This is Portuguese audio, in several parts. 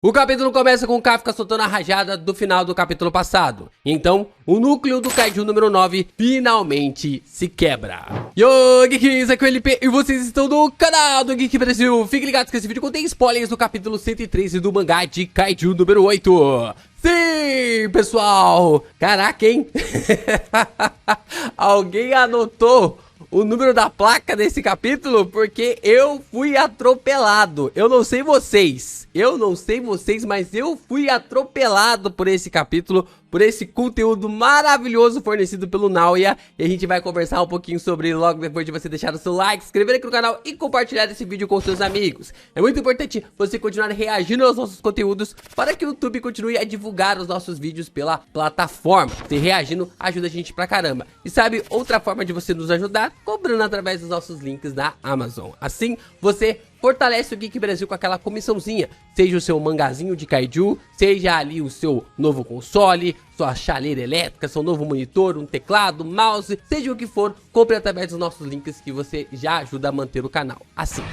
O capítulo começa com o Kafka soltando a rajada do final do capítulo passado. Então, o núcleo do Kaiju número 9 finalmente se quebra. Yo, Geeks, aqui é o LP e vocês estão no canal do Geek Brasil. Fiquem ligados que esse vídeo contém spoilers do capítulo 113 do mangá de Kaiju número 8. Sim, pessoal! Caraca, hein? Alguém anotou o número da placa desse capítulo? Porque eu fui atropelado. Eu não sei vocês, mas eu fui atropelado por esse capítulo, por esse conteúdo maravilhoso fornecido pelo Naoya. E a gente vai conversar um pouquinho sobre ele logo depois de você deixar o seu like, se inscrever aqui no canal e compartilhar esse vídeo com seus amigos. É muito importante você continuar reagindo aos nossos conteúdos para que o YouTube continue a divulgar os nossos vídeos pela plataforma. Você reagindo ajuda a gente pra caramba. E sabe outra forma de você nos ajudar? Comprando através dos nossos links da Amazon. Assim, você fortalece o Geek Brasil com aquela comissãozinha, seja o seu mangazinho de Kaiju, seja ali o seu novo console, sua chaleira elétrica, seu novo monitor, um teclado, mouse, seja o que for, compre através dos nossos links que você já ajuda a manter o canal. Assim.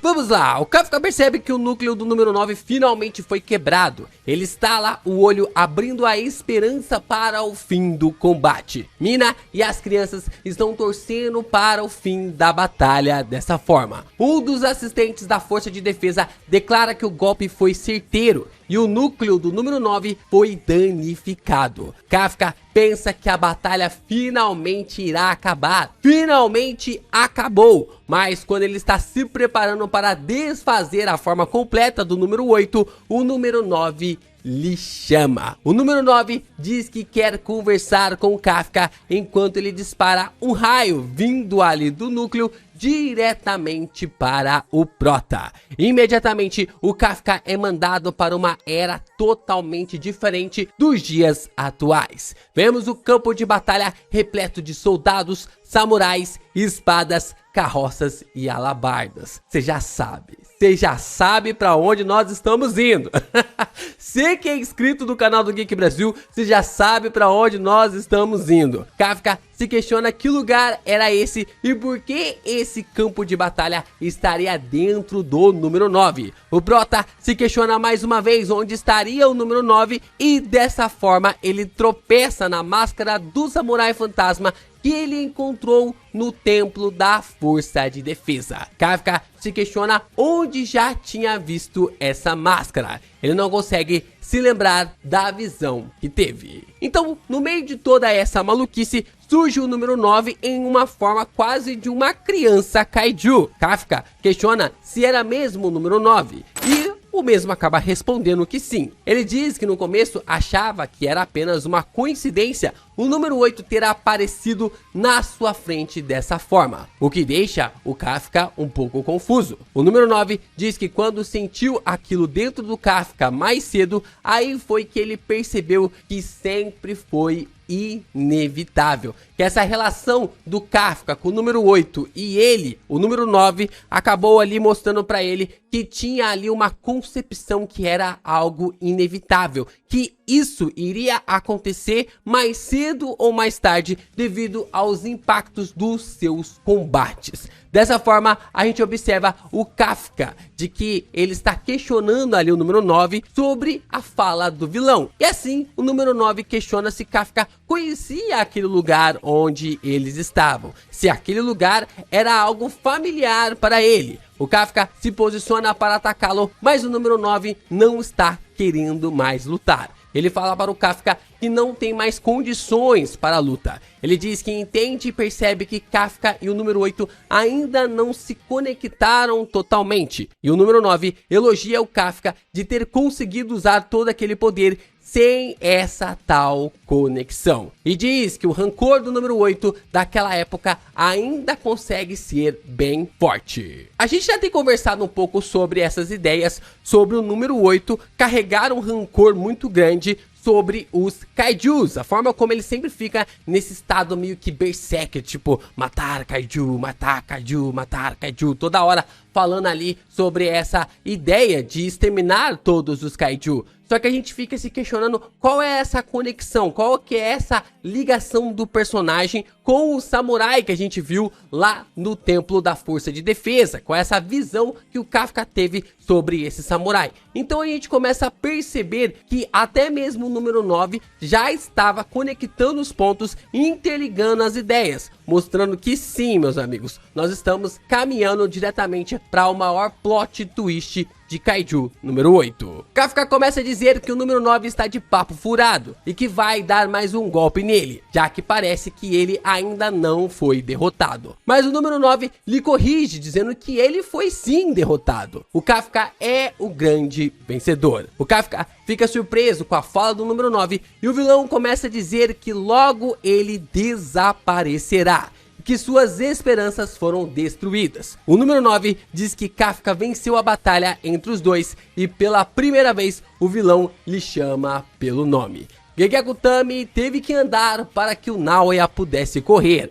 Vamos lá, o Kafka percebe que o núcleo do número 9 finalmente foi quebrado. Ele estala o olho, abrindo a esperança para o fim do combate. Mina e as crianças estão torcendo para o fim da batalha dessa forma. Um dos assistentes da força de defesa declara que o golpe foi certeiro e o núcleo do número 9 foi danificado. Kafka pensa que a batalha finalmente irá acabar. Finalmente acabou. Mas quando ele está se preparando para desfazer a forma completa do número 8, o número 9 lhe chama. O número 9 diz que quer conversar com o Kafka enquanto ele dispara um raio vindo ali do núcleo diretamente para o Prota. Imediatamente, o Kafka é mandado para uma era totalmente diferente dos dias atuais. Vemos o campo de batalha repleto de soldados, samurais, espadas, carroças e alabardas. Você já sabe para onde nós estamos indo. Você que é inscrito no canal do Geek Brasil, você já sabe para onde nós estamos indo. Kafka se questiona que lugar era esse e por que esse campo de batalha estaria dentro do número 9. O Prota se questiona mais uma vez onde estaria o número 9 e dessa forma ele tropeça na máscara do samurai fantasma que ele encontrou no templo da força de defesa. Kafka se questiona onde já tinha visto essa máscara. Ele não consegue se lembrar da visão que teve. Então, no meio de toda essa maluquice, surge o número 9 em uma forma quase de uma criança kaiju. Kafka questiona se era mesmo o número 9 e o mesmo acaba respondendo que sim. Ele diz que no começo achava que era apenas uma coincidência o número 8 ter aparecido na sua frente dessa forma, o que deixa o Kafka um pouco confuso. O número 9 diz que quando sentiu aquilo dentro do Kafka mais cedo, aí foi que ele percebeu que sempre foi inevitável, que essa relação do Kafka com o número 8 e ele, o número 9, acabou ali mostrando para ele que tinha ali uma concepção que era algo inevitável, que isso iria acontecer mais cedo ou mais tarde devido aos impactos dos seus combates. Dessa forma, a gente observa o Kafka, de que ele está questionando ali o número 9 sobre a fala do vilão. E assim, o número 9 questiona se Kafka conhecia aquele lugar onde eles estavam, se aquele lugar era algo familiar para ele. O Kafka se posiciona para atacá-lo, mas o número 9 não está querendo mais lutar. Ele fala para o Kafka que não tem mais condições para a luta. Ele diz que entende e percebe que Kafka e o número 8 ainda não se conectaram totalmente. E o número 9 elogia o Kafka de ter conseguido usar todo aquele poder sem essa tal conexão. E diz que o rancor do número 8 daquela época ainda consegue ser bem forte. A gente já tem conversado um pouco sobre essas ideias, sobre o número 8 carregar um rancor muito grande sobre os kaijus, a forma como ele sempre fica nesse estado meio que berserker, tipo, matar kaiju, matar kaiju, matar kaiju, toda hora falando ali sobre essa ideia de exterminar todos os kaiju. Só que a gente fica se questionando qual é essa conexão, qual que é essa ligação do personagem com o samurai que a gente viu lá no Templo da Força de Defesa, com essa visão que o Kafka teve sobre esse samurai. Então a gente começa a perceber que até mesmo o número 9 já estava conectando os pontos e interligando as ideias, mostrando que sim, meus amigos, nós estamos caminhando diretamente para o maior plot twist de Kaiju número 8. Kafka começa a dizer que o número 9 está de papo furado e que vai dar mais um golpe nele, já que parece que ele ainda não foi derrotado. Mas o número 9 lhe corrige, dizendo que ele foi sim derrotado. O Kafka é o grande vencedor. O Kafka fica surpreso com a fala do número 9 e o vilão começa a dizer que logo ele desaparecerá, que suas esperanças foram destruídas. O número 9 diz que Kafka venceu a batalha entre os dois e pela primeira vez o vilão lhe chama pelo nome. Gege Akutami teve que andar para que o Naoya pudesse correr.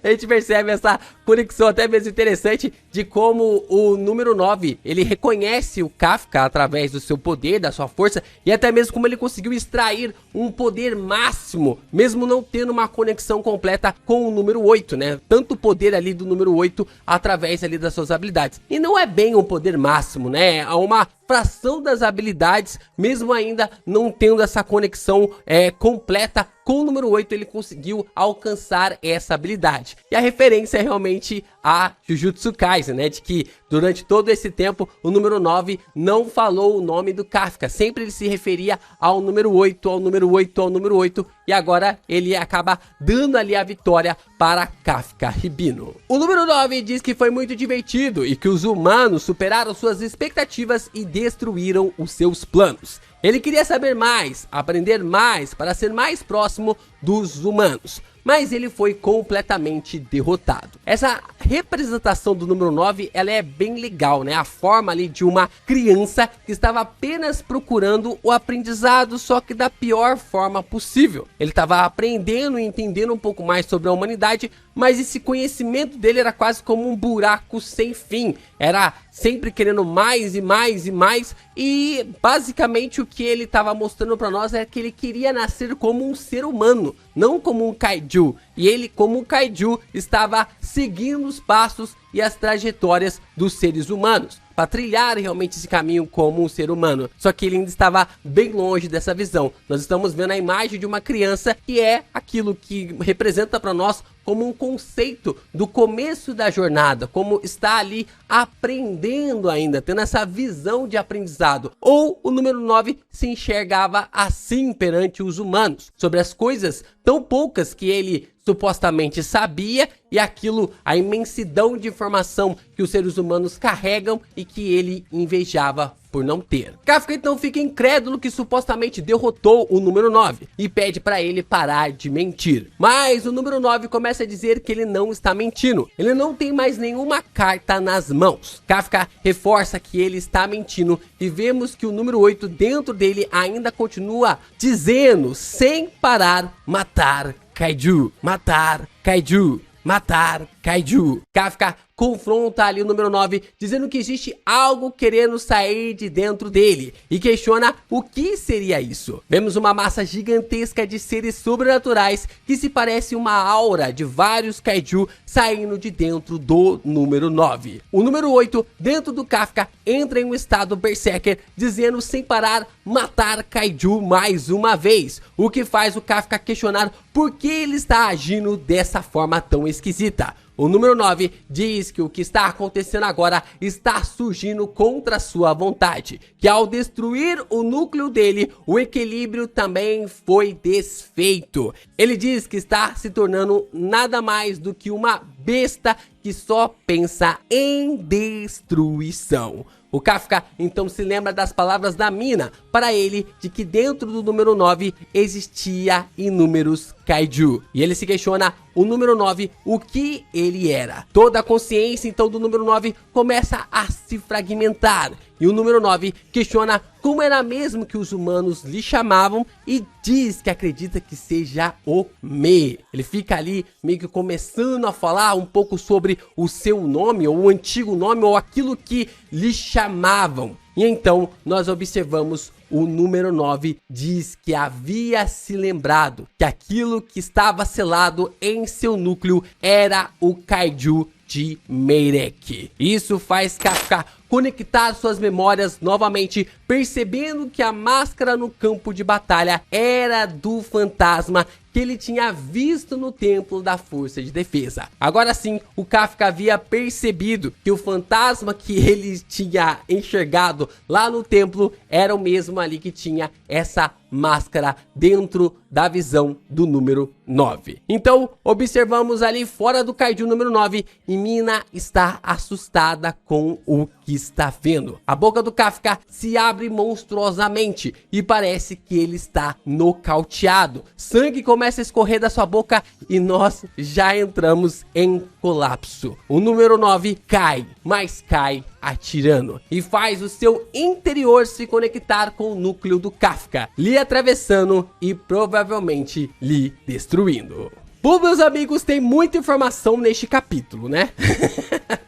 A gente percebe essa conexão até mesmo interessante de como o número 9, ele reconhece o Kafka através do seu poder, da sua força, e até mesmo como ele conseguiu extrair um poder máximo, mesmo não tendo uma conexão completa com o número 8, né? Tanto o poder ali do número 8 através ali das suas habilidades. E não é bem um poder máximo, né? É uma fração das habilidades, mesmo ainda não tendo essa conexão completa com o número 8, ele conseguiu alcançar essa habilidade. E a referência é realmente a Jujutsu Kaisen, né? De que durante todo esse tempo o número 9 não falou o nome do Kafka. Sempre ele se referia ao número 8, ao número 8, ao número 8. E agora ele acaba dando ali a vitória para Kafka Hibino. O número 9 diz que foi muito divertido e que os humanos superaram suas expectativas e destruíram os seus planos. Ele queria saber mais, aprender mais para ser mais próximo dos humanos, mas ele foi completamente derrotado. Essa representação do número 9, ela é bem legal, né? A forma ali de uma criança que estava apenas procurando o aprendizado, só que da pior forma possível. Ele estava aprendendo e entendendo um pouco mais sobre a humanidade, mas esse conhecimento dele era quase como um buraco sem fim. Era sempre querendo mais e mais e mais, e basicamente o que ele estava mostrando para nós é que ele queria nascer como um ser humano, não como um kaiju. E ele, como um kaiju, estava seguindo os passos e as trajetórias dos seres humanos, para trilhar realmente esse caminho como um ser humano. Só que ele ainda estava bem longe dessa visão. Nós estamos vendo a imagem de uma criança que é aquilo que representa para nós como um conceito do começo da jornada, como está ali aprendendo ainda, tendo essa visão de aprendizado. Ou o número 9 se enxergava assim perante os humanos, sobre as coisas tão poucas que ele supostamente sabia, e aquilo, a imensidão de informação que os seres humanos carregam e que ele invejava por não ter. Kafka então fica incrédulo que supostamente derrotou o número 9 e pede para ele parar de mentir. Mas o número 9 começa a dizer que ele não está mentindo. Ele não tem mais nenhuma carta nas mãos. Kafka reforça que ele está mentindo e vemos que o número 8 dentro dele ainda continua dizendo sem parar: matar Kaiju, matar Kaiju, matar Kaiju. Kafka confronta ali o número 9, dizendo que existe algo querendo sair de dentro dele e questiona o que seria isso. Vemos uma massa gigantesca de seres sobrenaturais que se parece uma aura de vários Kaiju saindo de dentro do número 9. O número 8, dentro do Kafka, entra em um estado berserker, dizendo sem parar: matar Kaiju mais uma vez, o que faz o Kafka questionar por que ele está agindo dessa forma tão esquisita. O número 9 diz que o que está acontecendo agora está surgindo contra sua vontade, que ao destruir o núcleo dele, o equilíbrio também foi desfeito. Ele diz que está se tornando nada mais do que uma besta que só pensa em destruição. O Kafka então se lembra das palavras da Mina para ele de que dentro do número 9 existia inúmeros Kaiju. E ele se questiona o número 9, o que ele era. Toda a consciência então do número 9 começa a se fragmentar. E o número 9 questiona como era mesmo que os humanos lhe chamavam e diz que acredita que seja o Me. Ele fica ali meio que começando a falar um pouco sobre o seu nome, ou o antigo nome, ou aquilo que lhe chamavam. E então nós observamos o número 9 diz que havia se lembrado que aquilo que estava selado em seu núcleo era o Kaiju de Meirek. Isso faz Kafka conectar suas memórias novamente, percebendo que a máscara no campo de batalha era do fantasma que ele tinha visto no templo da força de defesa. Agora sim, o Kafka havia percebido que o fantasma que ele tinha enxergado lá no templo era o mesmo ali que tinha essa máscara dentro da visão do número 9. Então, observamos ali fora do Kaiju número 9 e Mina está assustada com o que está vendo. A boca do Kafka se abre monstruosamente e parece que ele está nocauteado. Sangue começa a escorrer da sua boca e nós já entramos em colapso. O número 9 cai, mas cai atirando e faz o seu interior se conectar com o núcleo do Kafka, lhe atravessando e provavelmente lhe destruindo. Bom, meus amigos, tem muita informação neste capítulo, né?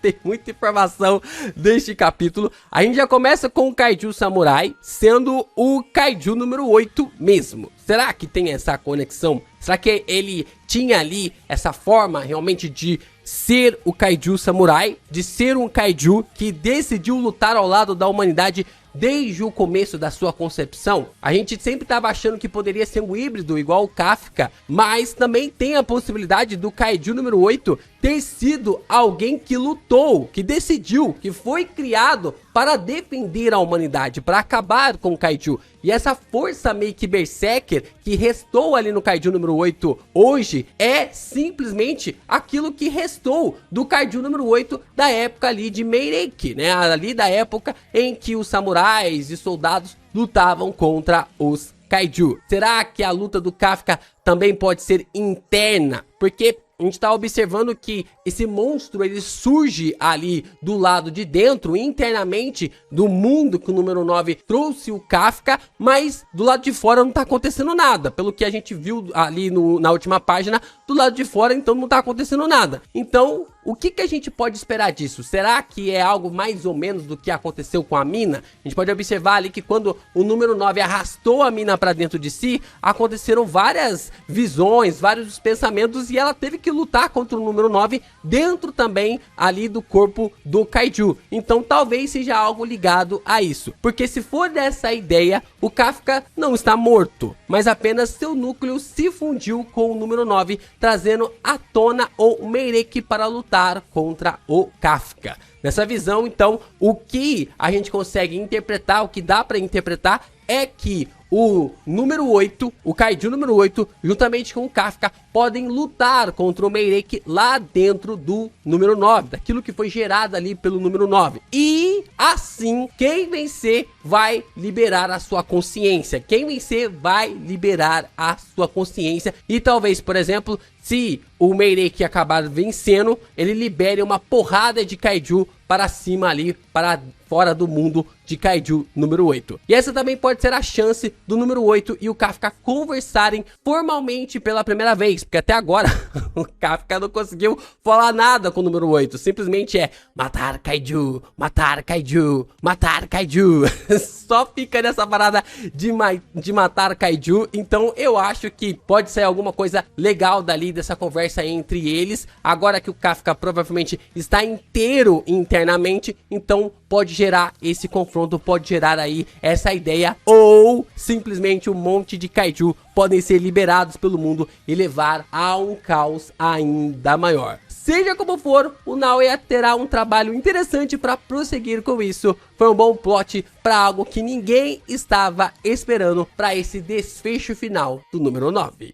Tem muita informação neste capítulo. A gente já começa com o Kaiju Samurai, sendo o Kaiju número 8 mesmo. Será que tem essa conexão? Será que ele tinha ali essa forma realmente de ser o Kaiju Samurai? De ser um Kaiju que decidiu lutar ao lado da humanidade desde o começo da sua concepção? A gente sempre estava achando que poderia ser um híbrido igual o Kafka, mas também tem a possibilidade do Kaiju número 8 ter sido alguém que lutou, que decidiu, que foi criado para defender a humanidade, para acabar com o Kaiju. E essa força meio que berserker que restou ali no Kaiju número 8 hoje é simplesmente aquilo que restou do Kaiju número 8 da época ali de Meirek, né? Ali da época em que os samurais e soldados lutavam contra os Kaiju. Será que a luta do Kafka também pode ser interna? Porque a gente tá observando que esse monstro ele surge ali do lado de dentro, internamente do mundo que o número 9 trouxe o Kafka, mas do lado de fora não tá acontecendo nada. Pelo que a gente viu ali na última página, do lado de fora então não tá acontecendo nada. Então, o que a gente pode esperar disso? Será que é algo mais ou menos do que aconteceu com a Mina? A gente pode observar ali que quando o número 9 arrastou a Mina para dentro de si, aconteceram várias visões, vários pensamentos e ela teve que lutar contra o número 9 dentro também ali do corpo do Kaiju. Então talvez seja algo ligado a isso. Porque se for dessa ideia, o Kafka não está morto, mas apenas seu núcleo se fundiu com o número 9, trazendo à tona o Meirek para lutar contra o Kafka. Nessa visão, então, o que a gente consegue interpretar, o que dá para interpretar é que o número 8, o Kaiju número 8, juntamente com o Kafka, podem lutar contra o Meirek lá dentro do número 9, daquilo que foi gerado ali pelo número 9. E assim, quem vencer vai liberar a sua consciência. Quem vencer vai liberar a sua consciência. E talvez, por exemplo, se o Meirek acabar vencendo, ele libere uma porrada de Kaiju para cima ali, para fora do mundo de Kaiju número 8. E essa também pode ser a chance do número 8 e o Kafka conversarem formalmente pela primeira vez, porque até agora o Kafka não conseguiu falar nada com o número 8, simplesmente é matar Kaiju, matar Kaiju, matar Kaiju. Só fica nessa parada de matar Kaiju. Então eu acho que pode sair alguma coisa legal dali dessa conversa entre eles, agora que o Kafka provavelmente está inteiro internamente, então pode gerar esse confronto, pode gerar aí essa ideia, ou simplesmente um monte de Kaiju podem ser liberados pelo mundo e levar a um caos ainda maior. Seja como for, o Naoya terá um trabalho interessante para prosseguir com isso. Foi um bom plot para algo que ninguém estava esperando para esse desfecho final do número 9.